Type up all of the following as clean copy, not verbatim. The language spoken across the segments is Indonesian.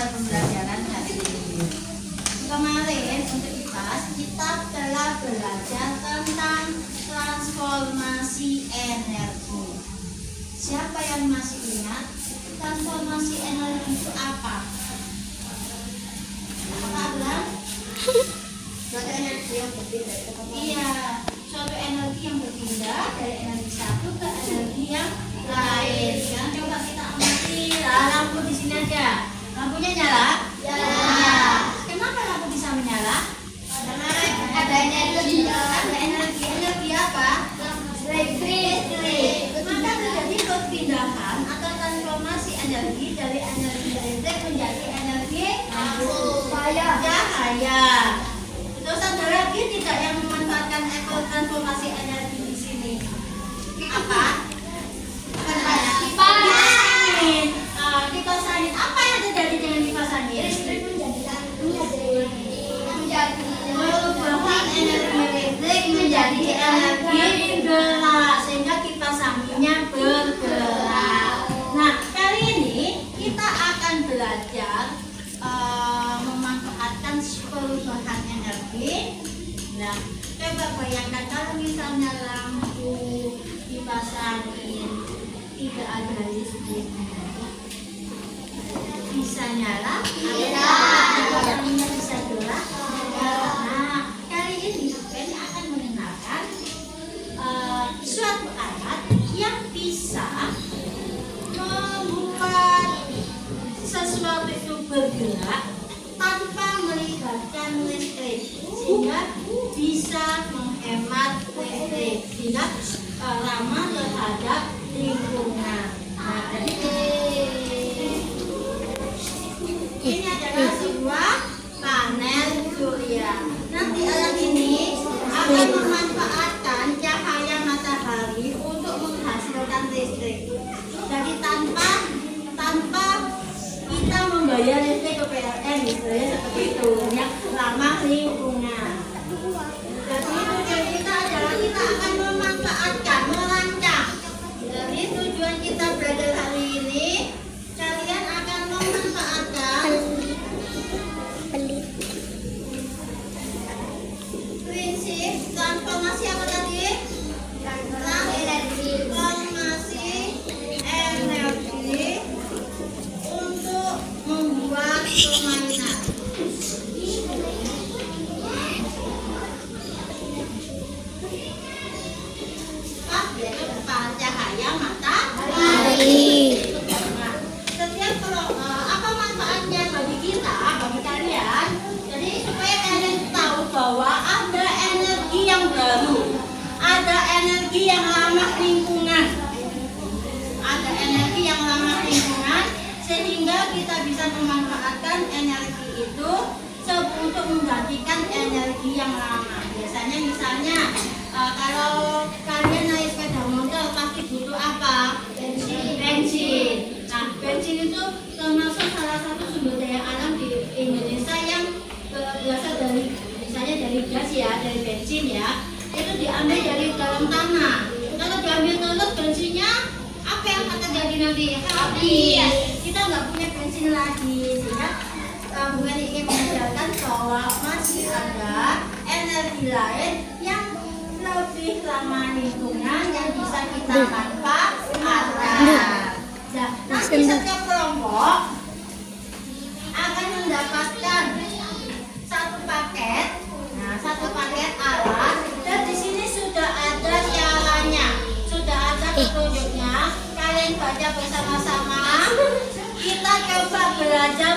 pada pembelajaran hari ini. Kemarin untuk IPAS kita telah belajar tentang transformasi energi. Siapa yang masih ingat transformasi energi itu apa? Apa Abraham? Suatu energi yang berpindah. Iya, suatu energi yang berpindah dari energi satu ke energi yang lain. Sekarang coba kita amati lampu di sini aja. Lampunya nyala? Ya. Kenapa lampu bisa menyala? Karena ada energi. Ada energi apa? Listrik. Maka terjadi perpindahan atau transformasi energi dari energi listrik menjadi energi cahaya. Terus ada lagi tidak yang memanfaatkan transformasi energi di sini? Apa? Kipas angin. Kipas angin. Apa yang terjadi dengan kipas angin? Listrik perubahan energi listrik menjadi energi gerak sehingga kipas anginnya bergerak. Nah, kali ini kita akan belajar memanfaatkan perubahan energi. Nah, coba bayangkan kalau misalnya lampu kipas angin tidak ada listrik, bisa nyala? Kipas anginnya bisa gerak? Nah, kali ini Beni akan mengenalkan suatu alat yang bisa membuat sesuatu itu bergerak tanpa melibatkan listrik, sehingga bisa menghemat listrik, sehingga ramah terhadap lingkungan. Nah, jadi ini adalah sebuah panel surya. Nanti alat ini akan memanfaatkan cahaya matahari untuk menghasilkan listrik. Jadi tanpa kita membayar listrik ke PLN, misalnya seperti itu, yang ramah lingkungan. Jadi tujuan kita adalah kita akan memanfaatkan, merancang. Jadi tujuan kita belajar hari ini, kalian akan memanfaatkan prinsip transformasi apa tadi? Transformasi energi untuk membuat permainan. Yaitu cahaya matahari. Nah, setiap apa manfaatnya bagi kita, bagi kalian? Jadi supaya kalian tahu bahwa ada energi yang baru, ada energi yang ramah lingkungan, ada energi yang ramah lingkungan, sehingga kita bisa memanfaatkan energi itu untuk menggantikan energi yang ramah. Biasanya misalnya kalau kalian naik sepeda motor pasti butuh apa? Bensin. Nah, bensin itu termasuk salah satu sumber daya alam di Indonesia yang berasal dari, misalnya dari gas ya, dari bensin ya, itu diambil dari dalam tanah. Kalau diambil terus bensinnya, apa yang akan terjadi nanti? Habis. Kita nggak punya bensin lagi, sehingga bukan ingin mengajarkan bahwa masih ada energi lain yang lebih ramah lingkungan yang bisa kita manfaatkan. Nah, nanti setiap kelompok akan mendapatkan satu paket. Nah, satu paket alat, dan di sini sudah ada caranya, sudah ada petunjuknya. Kalian baca bersama-sama. Kita coba belajar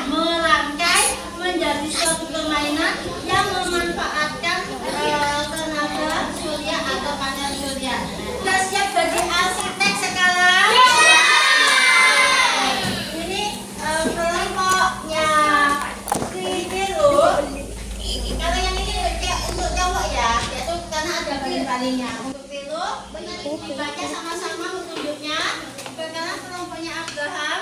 merangkai menjadi suatu permainan yang memanfaatkan tenaga surya atau panel surya. Sudah siap bagi arsitek sekarang? Ini kelompoknya biru. Kalau yang ini kayak untuk cowok ya, yaitu karena ada baling-balingnya. Untuk biru, dibaca sama-sama petunjuknya. Sekarang kelompoknya Abraham,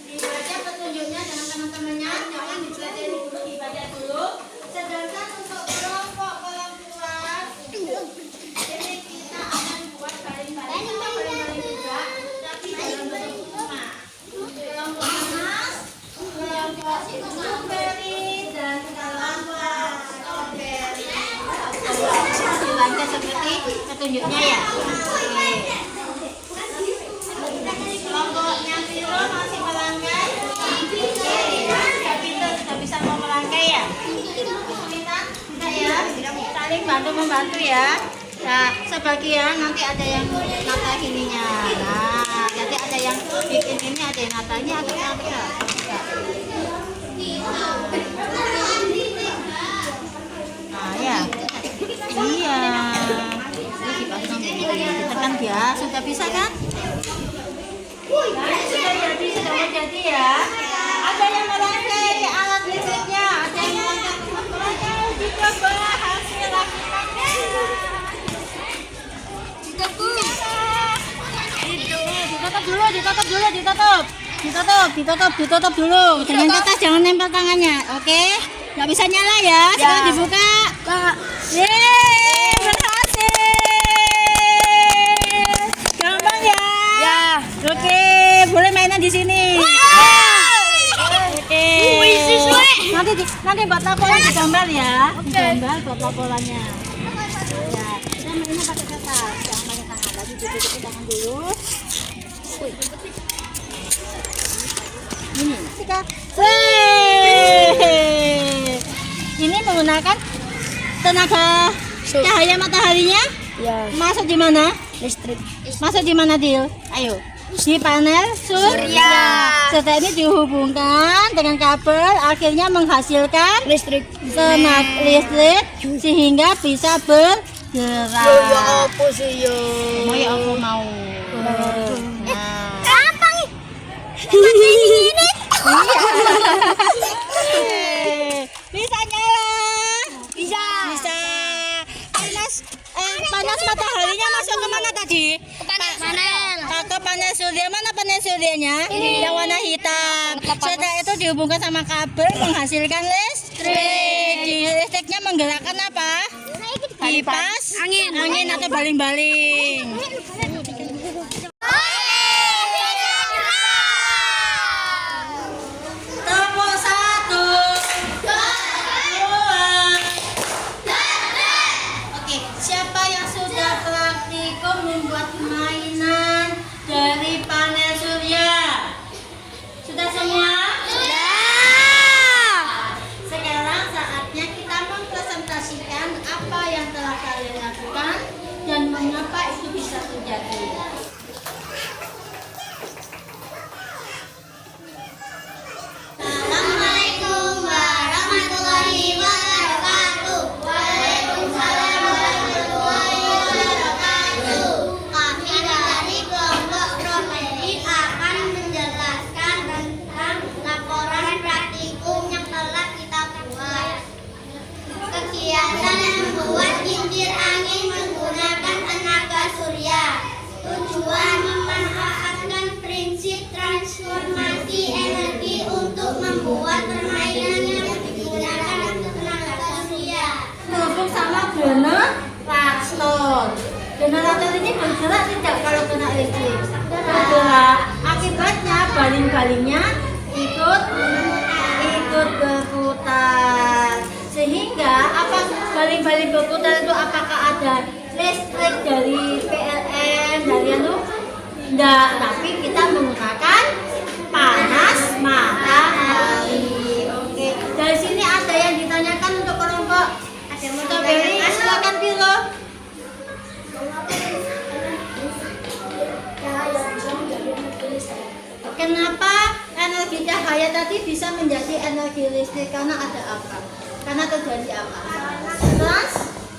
dibaca petunjuknya dengan teman-temannya, jangan dipelajari dulu, dibaca dulu. Sedangkan untuk kelompok perempuan, ini kita akan buat baling-baling juga, tapi dalam bentuk rumah. Kelompok Strawberry dan kelapa. Strawberry. Dibaca seperti petunjuknya ya. Oke. Kelompoknya Viro masih melangkai. Sudah bisa mau melangkai ya? Bisa ya? Saling bantu membantu ya. Nah, sebagian nanti ada yang nata ininya. Nah, nanti ada yang bikin ini, ada yang natanya, ada yang nata. Nah, ya. Iya. Terus dipasang ditekan dia. Sudah bisa kan? Nah, sudah jadi, sudah mau jadi ya. Ada yang merangkai alat listriknya, ada yang merangkai dicoba hasil akhirnya. Ditutup dulu. Jangan tetes, jangan nempel tangannya. Oke, nggak bisa nyala ya. Sekarang dibuka. Yeay, berhasil. Gampang ya. Oke, boleh mainan di sini. Oke. Nanti buat laporan digambar ya. Digambar buat laporannya. Ya, kita mainnya pakai kertas, jangan pakai tangan. Tadi tutup tangan dulu. Ini kita. Ini menggunakan tenaga cahaya mataharinya. Ya. Masuk di mana? Listrik. Masuk di mana, Dil? Ayo. Di panel surya. Setelah ini dihubungkan dengan kabel, akhirnya menghasilkan Listrik. tenaga listrik sehingga bisa bergerak. Ya apa sih yo? Mau ya aku mau. Gampang. Iya. Bisa nyala. Bisa. Bisa. Panas mataharinya masuk ke mana tadi? Panel. Ke panel surya. Mana panel suryanya? Yang warna hitam. Setelah itu dihubungkan sama kabel menghasilkan listrik. Listriknya menggerakkan apa? Kipas, angin atau baling-baling. Tepuk 1, 2. Oke, siapa yang sudah praktikum membuat mainan dari panel surya? Sudah semua? Sekarang saatnya kita mempresentasikan apa yang telah kalian lakukan dan mengapa itu bisa terjadi. Assalamualaikum warahmatullahi wabarakatuh. Waalaikumsalam warahmatullahi wabarakatuh. Kami dari kelompok Strawberry akan menjelaskan tentang laporan praktikum yang telah kita buat. Kegiatan yang membuat kincir angin menggunakan tenaga surya. Tujuan memanfaatkan prinsip transformasi energi untuk membuat permainan yang menggunakan tenaga surya. Terhubung sama generator. Generator ini bergerak tidak kalau kena listrik? Bergerak. Akibatnya baling-balingnya ikut berputar. Sehingga apa baling-baling berputar itu apakah ada listrik dari PLN dari anu? Enggak, tapi kita menggunakan panas matahari. Oke, dari sini ada yang ditanyakan untuk kelompok Strawberry. Silakan Viro. Kenapa energi cahaya tadi bisa menjadi energi listrik? Karena ada apa? Karena terjadi apa?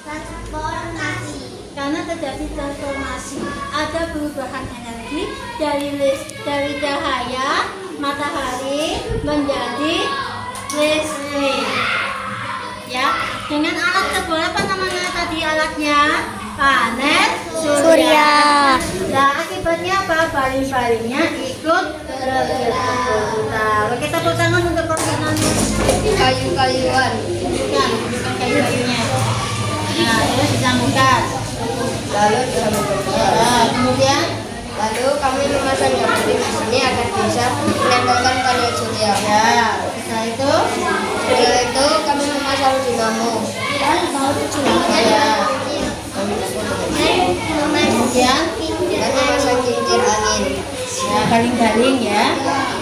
Transformasi. Karena terjadi transformasi. Ada perubahan energi dari cahaya matahari menjadi listrik. Ya, dengan alat terbang apa namanya tadi alatnya? Panel surya. Nah, akibatnya apa? Baling-balingnya ikut berputar. Kita tepuk tangan untuk persenannya. Kayu-kayuan. Bukan kayu-kayunya. Nah, terus disambungkan. Lalu disambungkan. Kemudian Lalu kami memasang garis di sini agar bisa menempelkan panel surya. ya, Setelah itu kami memasang dinamo. Ya. Kemudian Dan memasang kincir angin. ya baling-baling ya.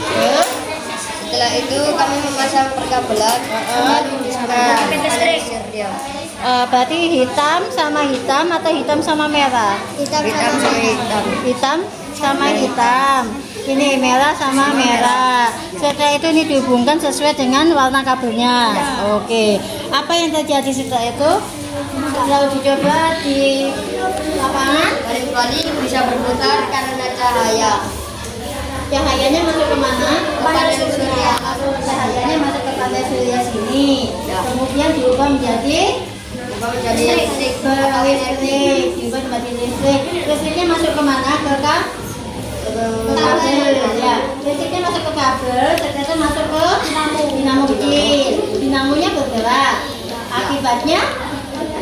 Terus Setelah itu kami memasang perkabelan. Lalu disambungkan oleh serial. berarti hitam sama hitam atau hitam sama merah? Hitam sama hitam. Hitam sama hitam. Ini merah sama merah. Setelah itu ini dihubungkan sesuai dengan warna kabelnya. Oke. Apa yang terjadi setelah itu? Lalu dicoba di lapangan. Baling-baling bisa berputar karena cahaya. Cahayanya masuk ke mana? Ke panel surya. Cahayanya masuk ke panel surya sini. Kemudian diubah menjadi Listrik. listrik. Diubah menjadi listrik. Listriknya masuk ke mana? Ke kabel. Ya. Listriknya masuk ke kabel. Setelah itu masuk ke dinamo kecil. Dinamonya bergerak. Akibatnya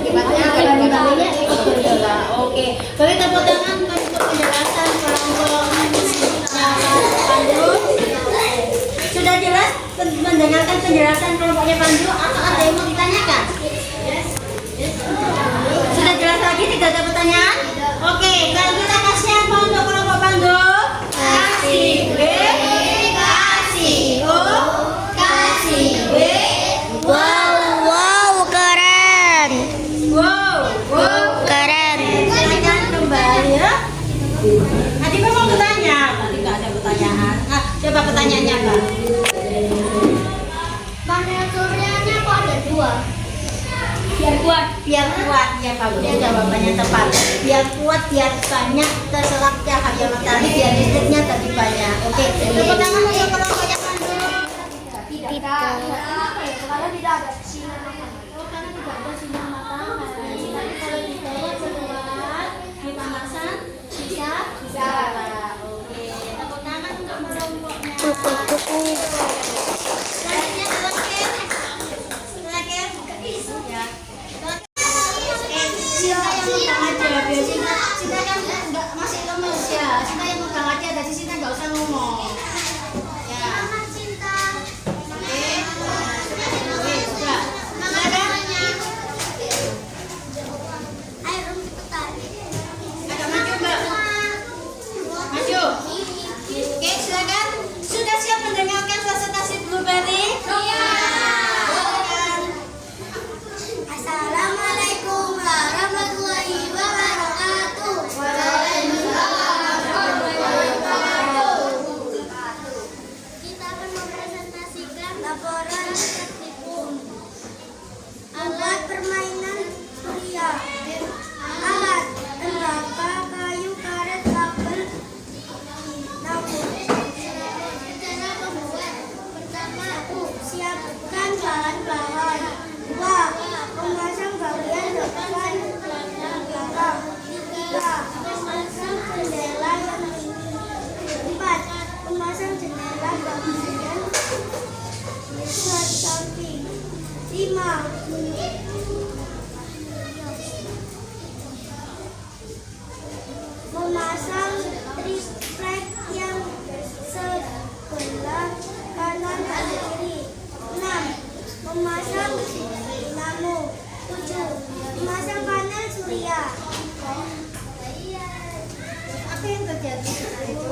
baling-balingnya ikut bergerak. Oke. Beri tepuk tangan untuk penjelasan kelompok Pandu. Sudah jelas mendengarkan penjelasan kelompoknya Pandu atau ada yang mau ditanyakan? Sudah jelas lagi, tidak ada pertanyaan? Oke, kalau kita kasih apa untuk kelompok Pandu? Kasih B, kasih O, kasih B. Wow, keren. Wow. Keren. Silakan kembali ya. Nanti Pak mau bertanya, tadi nggak ada pertanyaan. Coba pertanyaannya Pak. Panel suryanya kok ada 2? Biar kuat ya Pak. Udah jawabannya tepat. Biar kuat, biar banyak terserap cahaya matahari, biar listriknya tadi banyak. Oke, tepuk tangan untuk kelompoknya Pandu. Karena tidak ada sinar Karena tidak ada sinar matahari. Tapi kalau di bawah keluar, dipanasan bisa. Oke, tepuk tangan untuk kelompoknya. Selanjutnya terakhir. Ya. Sinta yang megang aja, biar Sinta kan nggak masih lemes ya. Sinta yang megang aja, dari Sinta nggak usah ngomong. Ya. Oke, sudah. Silakan. Agak maju Mbak. Maju. Oke, silakan. Sudah siap mendengarkan presentasi Blueberry? Assalamualaikum warahmatullahi wabarakatuh. Kita akan mempresentasikan laporan praktikum alat permainan surya. Alat tembaga, kayu, karet, kabel, namun cara pembuat pertama siapkan bahan-bahan. 2. Memasang bagian depan dan belakang. 3. Memasang jendela yang 4. Memasang jendela bagian samping. 5. Memasang triplek yang sebelah kanan dan kiri. 6. Memasang dinamo. 7. Memasang panel surya. Apa yang terjadi setelah itu?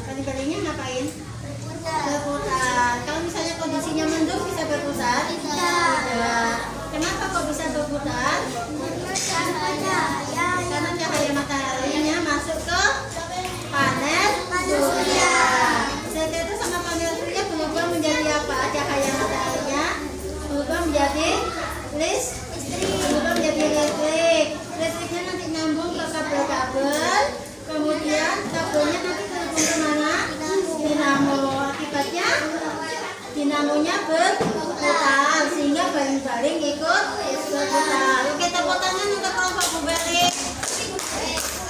Kali-kalinya ngapain? Berputar. Kalau misalnya kondisinya mendung bisa berputar? Tidak. Kenapa kok bisa berputar? Karena cahaya mataharinya masuk ke panel surya. Setelah itu sama panel surya berubah menjadi apa? Cahaya mataharinya berubah menjadi berubah menjadi listrik. Listriknya nanti nyambung ke kabel-kabel. Kemudian kabelnya nanti terhubung ke mana? Dinamo. Akibatnya dinamonya berputar sehingga baling-baling ikut berputar. Oke, tepuk tangan untuk kelompok Blueberry.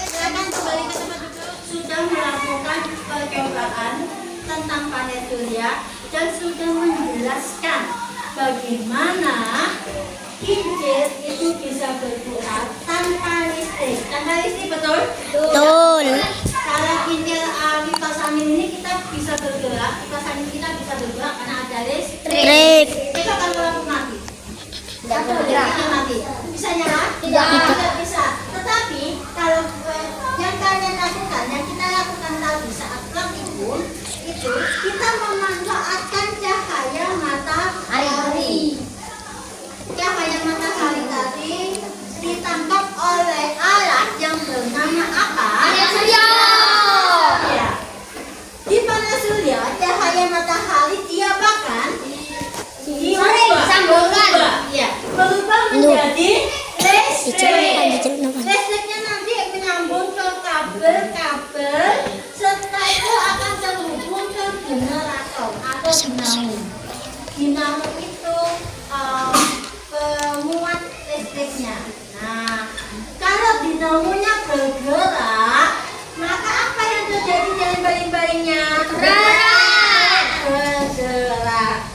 Silakan kembali ke tempat duduk. Sudah melakukan percobaan tentang panel surya dan sudah menjelaskan bagaimana kincir itu bisa berputar tanpa listrik. betul? Betul. Kalau kipas angin ini kita bisa bergerak, kipas angin kita bisa bergerak karena ada listrik. Kita akan lampu mati. Atau dia mati. Bisa nyala? Tidak bisa. Tetapi kalau yang kalian lakukan, yang kita lakukan tadi saat klub itu kita memanfaatkan cahaya matahari. Cahaya matahari tadi ditangkap oleh alat yang bernama apa? Panel surya. Ya. Di panel surya, cahaya matahari diapakan? Disambungkan. Ya, berubah menjadi listrik. Dicelup. Listriknya nanti menyambung ke kabel-kabel, setelah itu akan terhubung ke generator atau dinamo. Dinamo itu pemuat listriknya. Nah, kalau dinamonya bergerak, maka apa yang terjadi dengan baling-balingnya? Bergerak.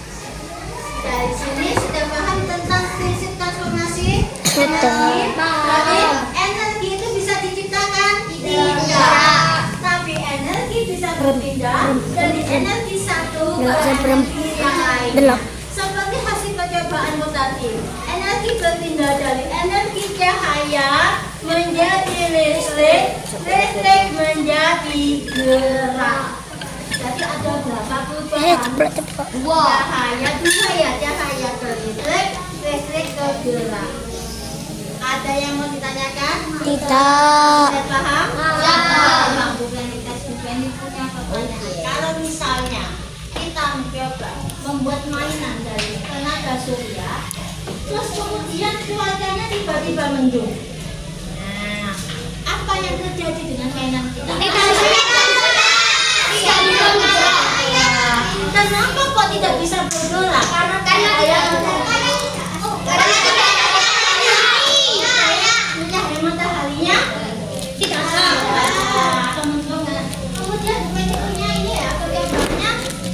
Dari sini sudah paham tentang prinsip transformasi energi? Tapi energi itu bisa diciptakan? Tidak. Tapi energi bisa berpindah dari energi satu ke energi yang lain. Seperti hasil percobaanmu tadi, energi berpindah dari energi cahaya menjadi listrik, listrik menjadi gerak. Jadi ada berapa perubahan? Cahaya dua ya, cahaya ke listrik, listrik ke gerak. Ada yang mau ditanyakan? Tidak. Sudah paham? Ya. Bukan ini punya pertanyaan. Kalau misalnya kita mencoba membuat mainan dari tenaga surya, terus kemudian cuacanya tiba-tiba mendung. Nah, apa yang terjadi dengan mainan kita? Kenapa kok tidak bisa bergerak? Karena cahaya mataharinya tidak sama. Kemudian berikutnya ini ya, perkembangannya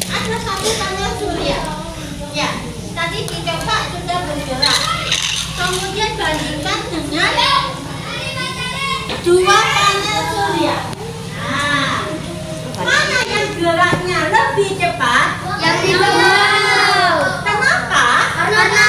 ada satu panel surya. Ya, tadi dicoba sudah bergerak. Kemudian bandingkan dengan dua panel surya. Nah, mana yang geraknya lebih cepat? Yang di bawah. Kenapa? Karena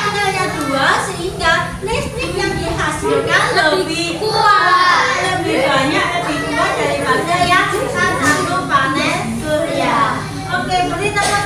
panelnya dua sehingga listrik yang dihasilkan lebih kuat. lebih banyak, lebih kuat daripada yang satu panel surya. Oke, beri tepuk